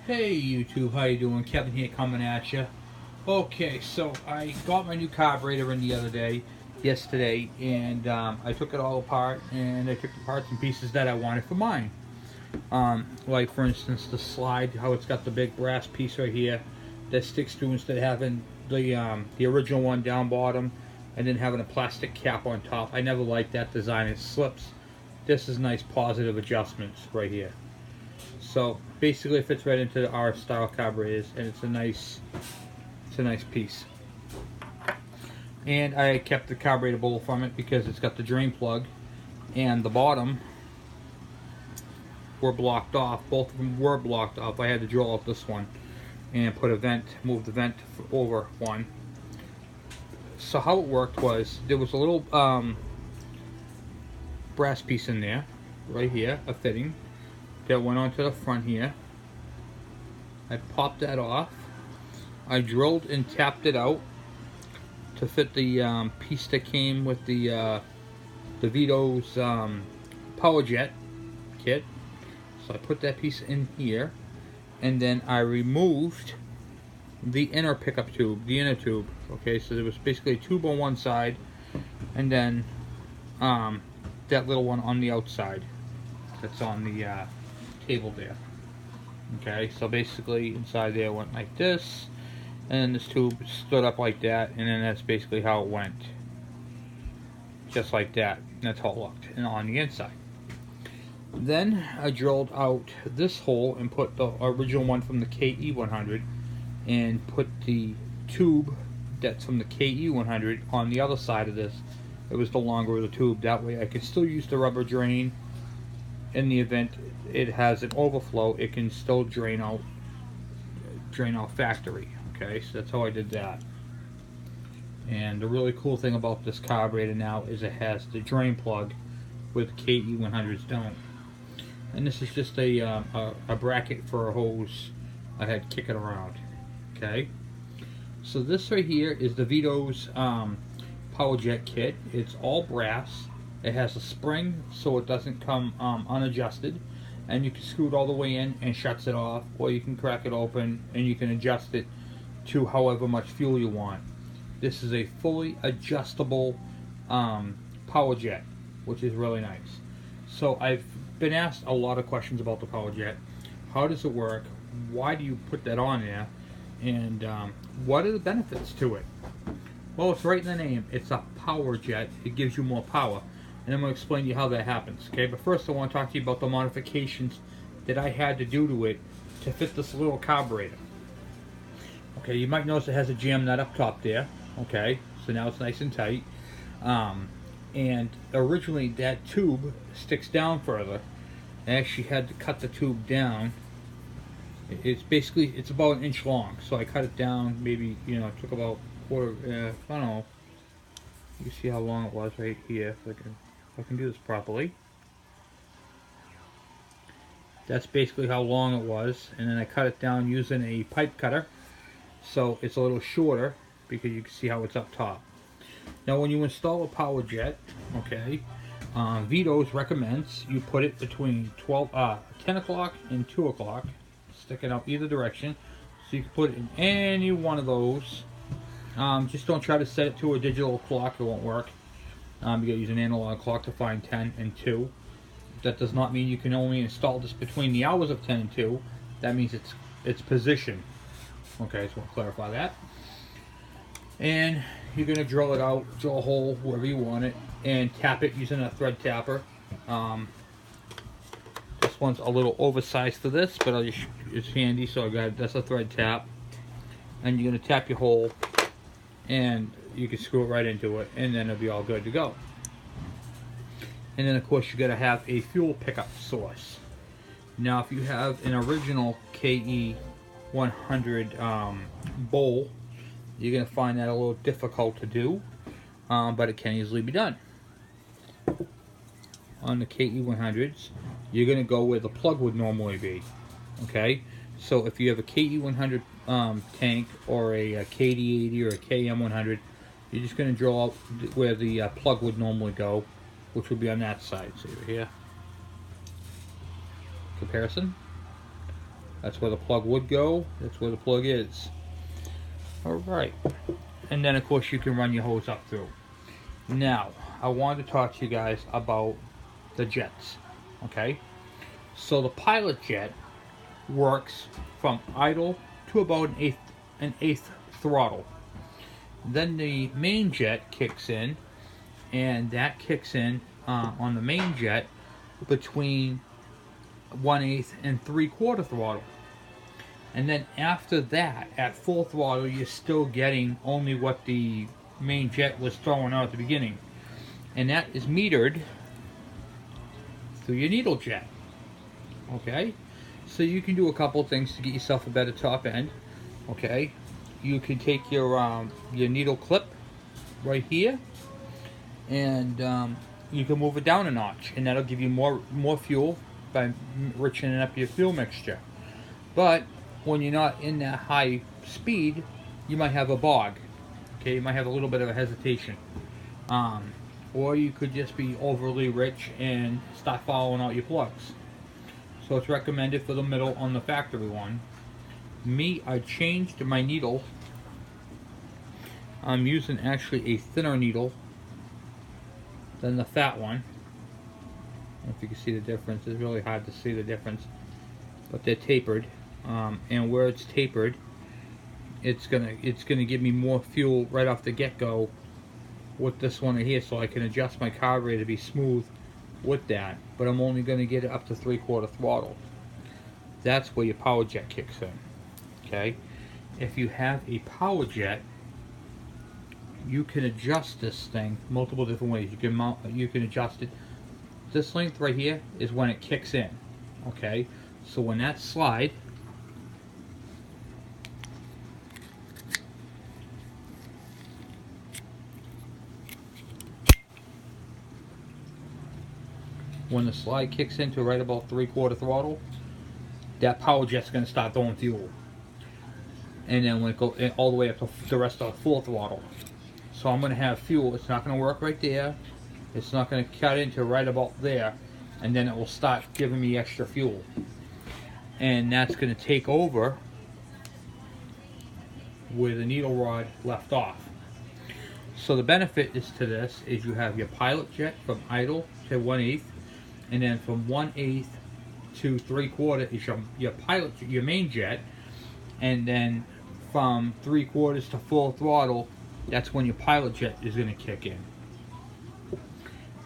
Hey YouTube, how you doing? Kevin here coming at you. Okay, so I got my new carburetor in the other day, yesterday, and I took it all apart and I took the parts and pieces that I wanted for mine. Like for instance, the slide, how it's got the big brass piece right here that sticks through instead of having the original one down bottom and then having a plastic cap on top. I never liked that design. It slips. This is nice positive adjustments right here. So basically it fits right into our style carburetors, and it's a nice piece. And I kept the carburetor bowl from it because it's got the drain plug and the bottom were blocked off. Both of them were blocked off. I had to drill out this one and put a vent, move the vent over one. So how it worked was there was a little brass piece in there, right here, a fitting that went onto the front here. I popped that off. I drilled and tapped it out to fit the piece that came with the Vito's power jet kit. So I put that piece in here, and then I removed the inner pickup tube, the inner tube. Okay, so there was basically a tube on one side, and then that little one on the outside that's on the table there. Okay, so basically inside there went like this, and then this tube stood up like that, and then that's basically how it went, just like that. And that's how it looked, and on the inside. Then I drilled out this hole and put the original one from the ke100 and put the tube that's from the ke100 on the other side of this. It was the longer of the tube. That way I could still use the rubber drain. In the event it has an overflow, it can still drain out factory. Okay, so that's how I did that. And the really cool thing about this carburetor now is it has the drain plug with ke100s don't. And this is just a bracket for a hose I had kicking around. Okay, so this right here is the Vito's power jet kit. It's all brass. It has a spring so it doesn't come unadjusted, and you can screw it all the way in and shuts it off, or you can crack it open and you can adjust it to however much fuel you want. This is a fully adjustable power jet, which is really nice. So I've been asked a lot of questions about the power jet. How does it work? Why do you put that on there? And what are the benefits to it? Well, it's right in the name. It's a power jet. It gives you more power. And I'm going to explain to you how that happens. Okay, but first I want to talk to you about the modifications that I had to do to it to fit this little carburetor. Okay, you might notice it has a jam nut up top there. Okay, so now it's nice and tight. And originally that tube sticks down further. I actually had to cut the tube down. It's about an inch long, so I cut it down. Maybe, it took about quarter. I don't know. You can see how long it was right here. If I can do this properly. That's basically how long it was, and then I cut it down using a pipe cutter, so it's a little shorter because you can see how it's up top. Now, when you install a power jet, okay, Vito's recommends you put it between 10 o'clock and 2 o'clock, sticking out either direction, so you can put it in any one of those. Just don't try to set it to a digital clock, it won't work. You gotta use an analog clock to find 10 and 2. That does not mean you can only install this between the hours of 10 and 2. That means its position. Okay, so we'll clarify that. And you're gonna drill it out, drill a hole wherever you want it, and tap it using a thread tapper. This one's a little oversized for this, but it's handy, so that's a thread tap. And you're gonna tap your hole, and you can screw it right into it, and then it'll be all good to go. And then of course you got to have a fuel pickup source. Now if you have an original ke100 bowl, you're going to find that a little difficult to do, but it can easily be done. On the ke100s, you're going to go where the plug would normally be. Okay, so if you have a ke100 tank or a KD80 or a KM100, you're just going to drill out where the plug would normally go, which would be on that side. See over here. Comparison. That's where the plug would go. That's where the plug is. Alright. And then of course you can run your hose up through. Now, I wanted to talk to you guys about the jets. Okay? So the pilot jet works from idle to about an eighth throttle. Then the main jet kicks in, and that kicks in on the main jet between 1/8 and 3/4 throttle. And then after that, at full throttle, you're still getting only what the main jet was throwing out at the beginning. And that is metered through your needle jet. Okay? So you can do a couple things to get yourself a better top end. Okay? You can take your needle clip right here, and you can move it down a notch, and that'll give you more fuel by richening up your fuel mixture. But when you're not in that high speed, you might have a bog. Okay, you might have a little bit of a hesitation. Or you could just be overly rich and start following out your plugs. So it's recommended for the middle on the factory one. Me, I changed my needle. I'm using actually a thinner needle than the fat one. I don't know if you can see the difference. It's really hard to see the difference, but they're tapered, and where it's tapered, it's gonna give me more fuel right off the get-go with this one right here, so I can adjust my carburetor to be smooth with that. But I'm only gonna get it up to 3/4 throttle. That's where your power jet kicks in. Okay, if you have a power jet, you can adjust this thing multiple different ways. You can adjust it. This length right here is when it kicks in. Okay, so when that slide, when the slide kicks into right about 3/4 throttle, that power jet's going to start throwing fuel. And then when it goes all the way up to the rest of the full throttle. So I'm going to have fuel. It's not going to work right there. It's not going to cut into right about there. And then it will start giving me extra fuel. And that's going to take over where the needle rod left off. So the benefit to this is you have your pilot jet from idle to 1/8. And then from 1/8 to 3/4 is your main jet. And then from 3/4 to full throttle, that's when your pilot jet is going to kick in.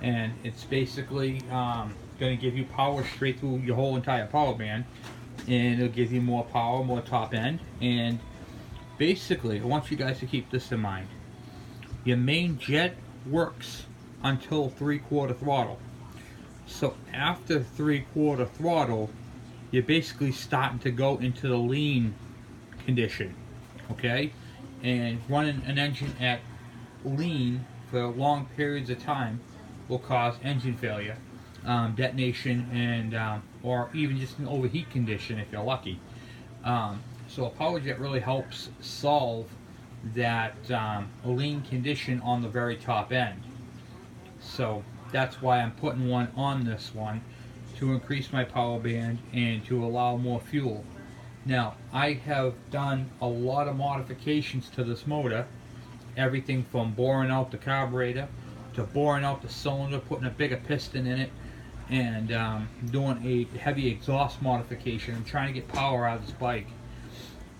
And it's basically going to give you power straight through your whole entire power band, and it'll give you more power, more top end. And basically, I want you guys to keep this in mind. Your main jet works until 3/4 throttle. So after 3/4 throttle, you're basically starting to go into the lean condition. Okay, and running an engine at lean for long periods of time will cause engine failure, detonation, and or even just an overheat condition if you're lucky. So a power jet really helps solve that lean condition on the very top end. So that's why I'm putting one on this one, to increase my power band and to allow more fuel. Now, I have done a lot of modifications to this motor, everything from boring out the carburetor to boring out the cylinder, putting a bigger piston in it, and doing a heavy exhaust modification. I'm trying to get power out of this bike.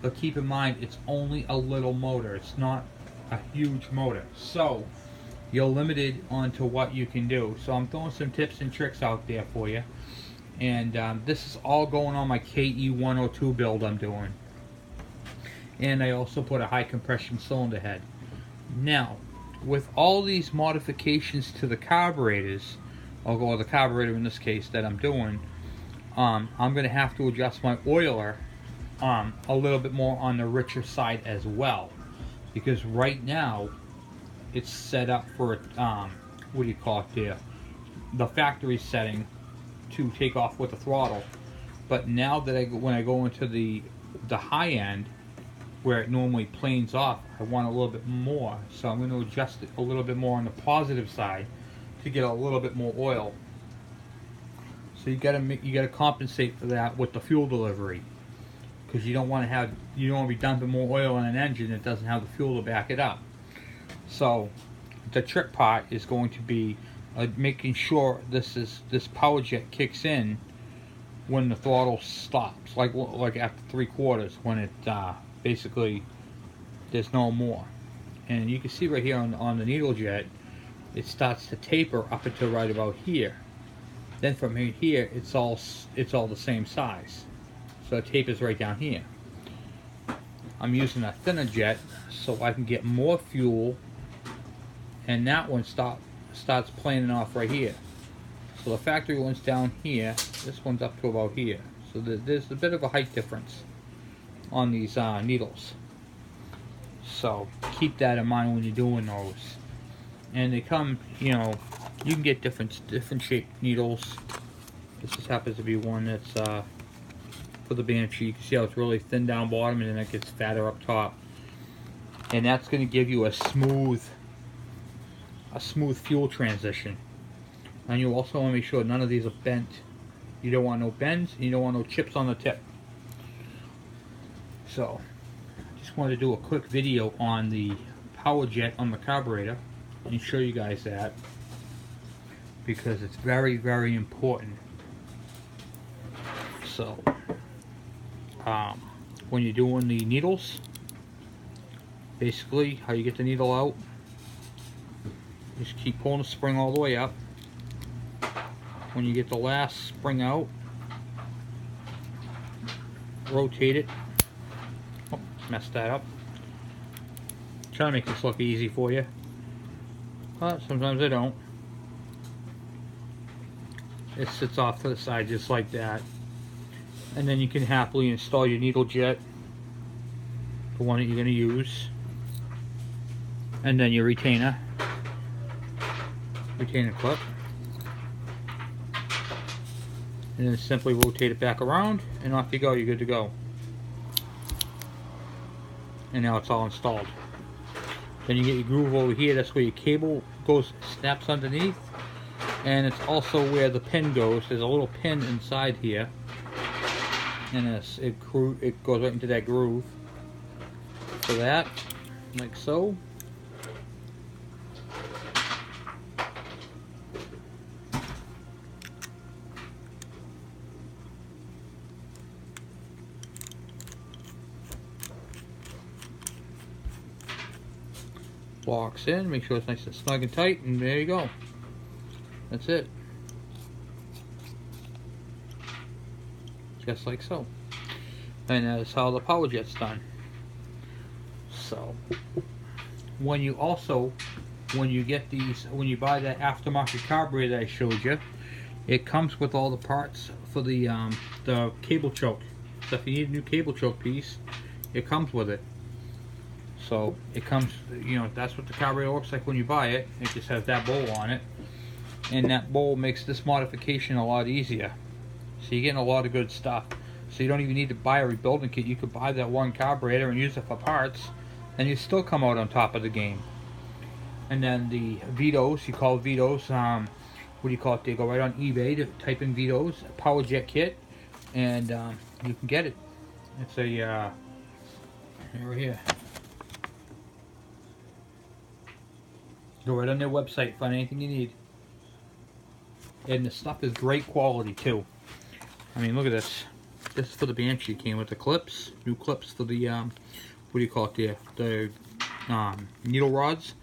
But keep in mind, it's only a little motor. It's not a huge motor. So, you're limited onto what you can do. So I'm throwing some tips and tricks out there for you. And this is all going on my ke100 build I'm doing. And I also put a high compression cylinder head. Now, with all these modifications to the carburetors, or the carburetor in this case that I'm doing, I'm going to have to adjust my oiler a little bit more on the richer side as well. Because right now, it's set up for, what do you call it there? The factory setting to take off with the throttle. But now that when I go into the high end, where it normally planes off, I want a little bit more. So I'm going to adjust it a little bit more on the positive side to get a little bit more oil. So you gotta compensate for that with the fuel delivery. because you don't want to be dumping more oil in an engine that doesn't have the fuel to back it up. So the trick part is going to be making sure this power jet kicks in when the throttle stops, like after 3/4, when it basically there's no more. And you can see right here on the needle jet, it starts to taper up until right about here. Then from here, it's all the same size. So it tapers right down here. I'm using a thinner jet so I can get more fuel, and that one starts planing off right here. So the factory one's down here, this one's up to about here. So there's a bit of a height difference on these needles. So keep that in mind when you're doing those. And they come, you can get different shaped needles. This just happens to be one that's for the Banshee. You can see how it's really thin down bottom and then it gets fatter up top. And that's going to give you a smooth fuel transition. And you also want to make sure none of these are bent. You don't want no bends, and you don't want no chips on the tip. So, just wanted to do a quick video on the power jet on the carburetor and show you guys that, because it's very, very important. So, when you're doing the needles, basically how you get the needle out, just keep pulling the spring all the way up. When you get the last spring out, rotate it. Oh, messed that up. Trying to make this look easy for you, but sometimes I don't. It sits off to the side just like that, and then you can happily install your needle jet, the one that you're going to use, and then your retainer clip, and then simply rotate it back around, and off you go. You're good to go. And now it's all installed. Then you get your groove over here. That's where your cable snaps underneath, and it's also where the pin goes. There's a little pin inside here, and it goes right into that groove. So that, like so. Locks in, make sure it's nice and snug and tight, and there you go. That's it. Just like so. And that's how the power jet's done. So, when you get these, when you buy that aftermarket carburetor that I showed you, it comes with all the parts for the cable choke. So if you need a new cable choke piece, it comes with it. So it comes, that's what the carburetor looks like when you buy it. It just has that bowl on it, and that bowl makes this modification a lot easier. So you're getting a lot of good stuff. So you don't even need to buy a rebuilding kit. You could buy that one carburetor and use it for parts, and you still come out on top of the game. And then the Vitos, you call it Vitos. What do you call it? They go right on eBay to type in Vitos power jet kit, and you can get it. It's a right here. Go right on their website, find anything you need. And the stuff is great quality too. I mean, look at this. This is for the Banshee. Came with the clips, new clips for the what do you call it? The needle rods.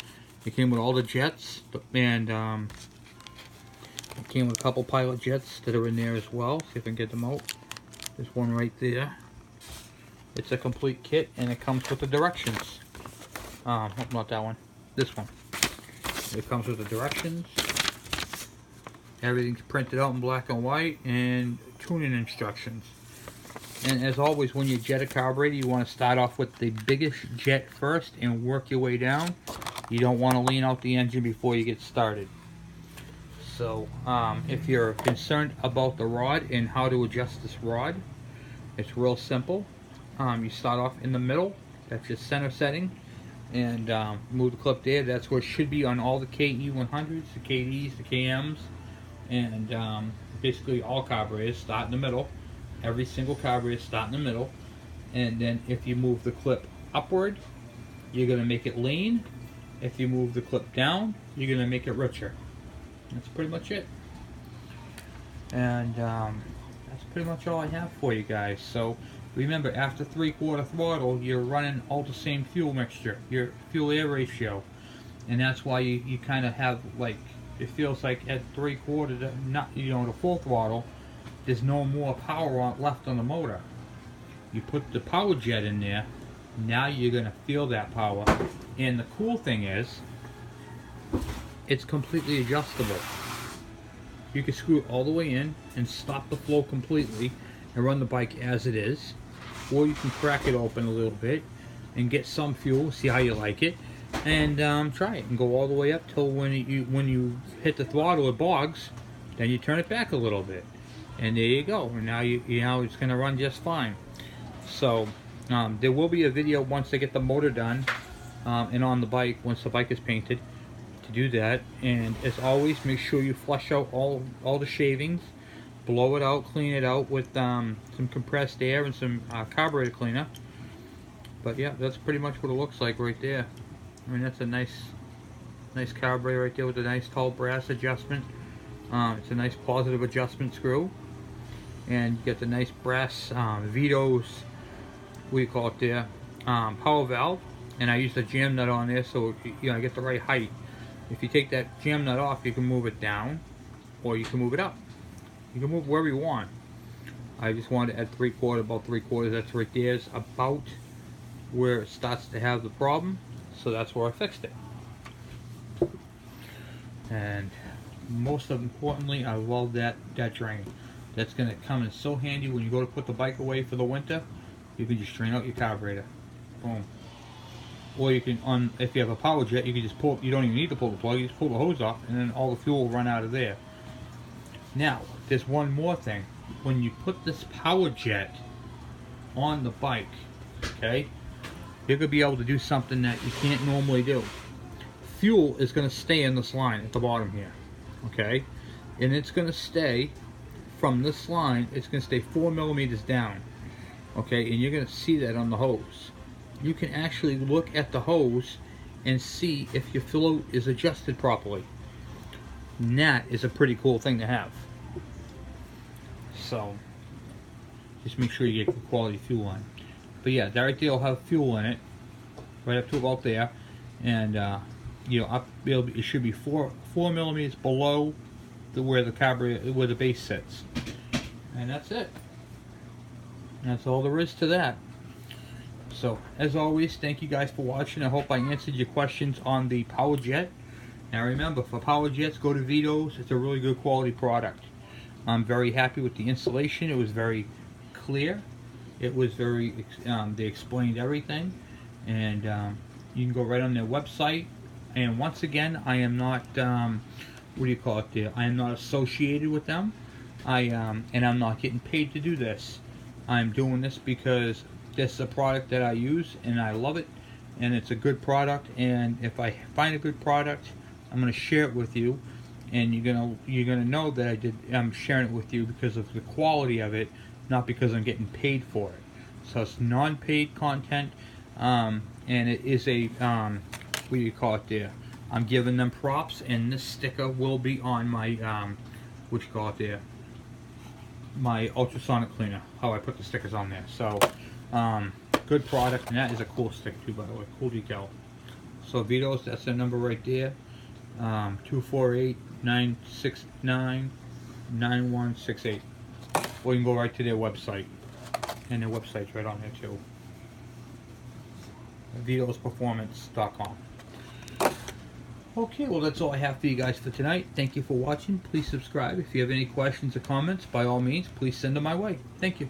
It came with all the jets, and it came with a couple pilot jets that are in there as well. See if I can get them out. There's one right there. It's a complete kit, and it comes with the directions. Not that one. This one. It comes with the directions. Everything's printed out in black and white, and tuning instructions. And as always, when you jet a carburetor, you want to start off with the biggest jet first and work your way down. You don't want to lean out the engine before you get started. So if you're concerned about the rod and how to adjust this rod, it's real simple. You start off in the middle. That's your center setting. And move the clip there. That's where it should be on all the ke100s, the KDs, the KMs, and basically all carburetors. Start in the middle. Every single carburetor start in the middle, And then if you move the clip upward, you're going to make it lean. If you move the clip down, you're going to make it richer. That's pretty much it. And that's pretty much all I have for you guys. So remember, after 3/4 throttle, you're running all the same fuel mixture, your fuel-air ratio. And that's why you kind of have, like, it feels like at 3/4, not, you know, the full throttle, there's no more power left on the motor. You put the power jet in there, now you're going to feel that power. And the cool thing is, it's completely adjustable. You can screw it all the way in and stop the flow completely and run the bike as it is. Or you can crack it open a little bit and get some fuel, see how you like it, and try it and go all the way up till when you hit the throttle it bogs, then you turn it back a little bit, and there you go. And now you know it's going to run just fine. So there will be a video once they get the motor done and on the bike, once the bike is painted, to do that. And as always, make sure you flush out all the shavings, blow it out, clean it out with some compressed air and some carburetor cleaner. But yeah, that's pretty much what it looks like right there. I mean, that's a nice carburetor right there with a nice tall brass adjustment. It's a nice positive adjustment screw, and you get the nice brass Vito's, what do you call it there, power valve. And I use the jam nut on there, so I get the right height. If you take that jam nut off, you can move it down, or you can move it up. You can move wherever you want. I just wanted to add 3/4, about 3/4. That's right there is about where it starts to have the problem. So that's where I fixed it. And most importantly, I love that drain. That's going to come in so handy when you go to put the bike away for the winter. You can just drain out your carburetor. Boom. Or you can, if you have a power jet, you can just pull. You don't even need to pull the plug. You just pull the hose off, and then all the fuel will run out of there. Now, there's one more thing. When you put this power jet on the bike, okay, you're going to be able to do something that you can't normally do. Fuel is going to stay in this line at the bottom here, okay? And it's going to stay from this line, it's going to stay 4 millimeters down, okay? And you're going to see that on the hose. You can actually look at the hose and see if your float is adjusted properly. And that is a pretty cool thing to have. So, just make sure you get good quality fuel on. But yeah, that right there will have fuel in it, right up to about there, and you know, it should be 4 millimeters below where the carburetor, where the base sits, and that's it. That's all there is to that. So, as always, thank you guys for watching. I hope I answered your questions on the power jet. Now remember, for power jets, go to Vito's. It's a really good quality product. I'm very happy with the installation. It was very clear. It was very, they explained everything, and you can go right on their website. And once again, I am not, what do you call it there? I am not associated with them. And I'm not getting paid to do this. I'm doing this because this is a product that I use, and I love it, and it's a good product. And if I find a good product, I'm going to share it with you, and you're gonna know that I'm sharing it with you because of the quality of it, not because I'm getting paid for it. So it's non-paid content, and it is a what do you call it there? I'm giving them props, and this sticker will be on my what you call it there? My ultrasonic cleaner. How I put the stickers on there. So good product, and that is a cool sticker too, by the way. Cool decal. So Vito's, that's the number right there. 248-969-9168. Or you can go right to their website, and their website's right on there too. VitosPerformance.com. Okay, well that's all I have for you guys for tonight. Thank you for watching. Please subscribe. If you have any questions or comments, by all means, please send them my way. Thank you.